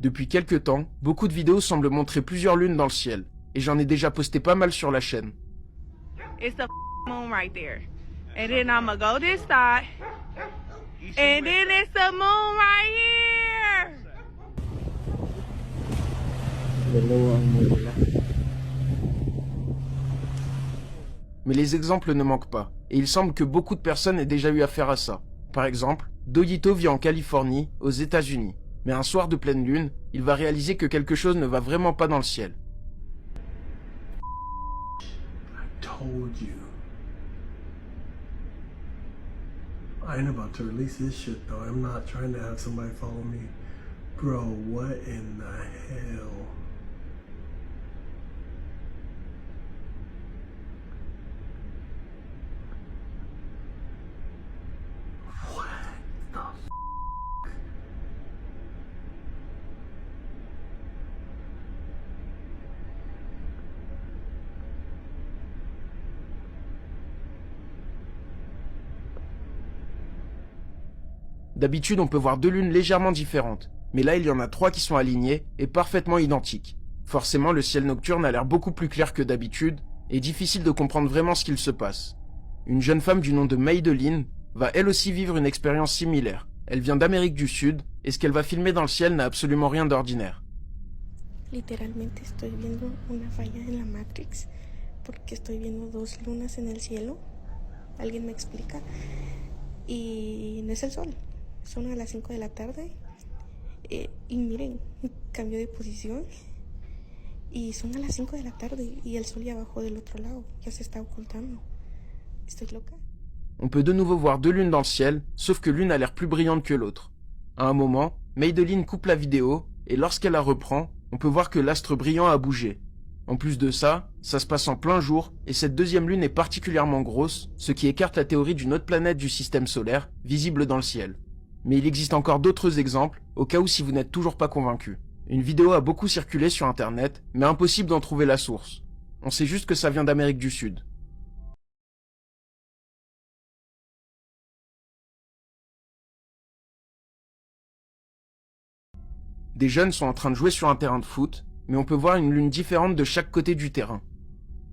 Depuis quelques temps, beaucoup de vidéos semblent montrer plusieurs lunes dans le ciel, et j'en ai déjà posté pas mal sur la chaîne. It's the moon right there. And then I'ma go this side. And then it's the moon right here. Mais les exemples ne manquent pas, et il semble que beaucoup de personnes aient déjà eu affaire à ça. Par exemple, Doyito vit en Californie, aux États-Unis, mais un soir de pleine lune, il va réaliser que quelque chose ne va vraiment pas dans le ciel. I told you. I ain't about to release this shit though. I'm not trying to have somebody follow me. Bro, what in the hell? D'habitude, on peut voir deux lunes légèrement différentes, mais là il y en a trois qui sont alignées et parfaitement identiques. Forcément, le ciel nocturne a l'air beaucoup plus clair que d'habitude, et difficile de comprendre vraiment ce qu'il se passe. Une jeune femme du nom de Madeline va elle aussi vivre une expérience similaire. Elle vient d'Amérique du Sud, et ce qu'elle va filmer dans le ciel n'a absolument rien d'ordinaire. Literalmente estoy viendo una falla en la Matrix, porque estoy viendo dos lunas en el cielo. ¿Alguien me explica? Y no es el sol. Son a las 5 de la tarde y miren, cambió de posición y son a las 5 de la tarde y el sol ya bajó del otro lado, ya se está ocultando. ¿Estoy loca? On peut de nouveau voir deux lunes dans le ciel, sauf que l'une a l'air plus brillante que l'autre. À un moment, Madeline coupe la vidéo et lorsqu'elle la reprend, on peut voir que l'astre brillant a bougé. En plus de ça, ça se passe en plein jour et cette deuxième lune est particulièrement grosse, ce qui écarte la théorie d'une autre planète du système solaire, visible dans le ciel. Mais il existe encore d'autres exemples, au cas où si vous n'êtes toujours pas convaincu. Une vidéo a beaucoup circulé sur internet, mais impossible d'en trouver la source. On sait juste que ça vient d'Amérique du Sud. Des jeunes sont en train de jouer sur un terrain de foot, mais on peut voir une lune différente de chaque côté du terrain.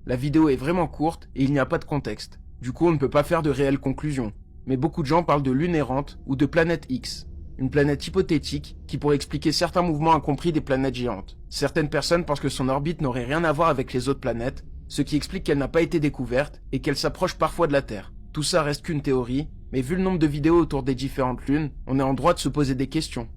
La vidéo est vraiment courte et il n'y a pas de contexte. Du coup, on ne peut pas faire de réelles conclusions. Mais beaucoup de gens parlent de lune errante ou de planète X, une planète hypothétique qui pourrait expliquer certains mouvements incompris des planètes géantes. Certaines personnes pensent que son orbite n'aurait rien à voir avec les autres planètes, ce qui explique qu'elle n'a pas été découverte et qu'elle s'approche parfois de la Terre. Tout ça reste qu'une théorie, mais vu le nombre de vidéos autour des différentes lunes, on est en droit de se poser des questions.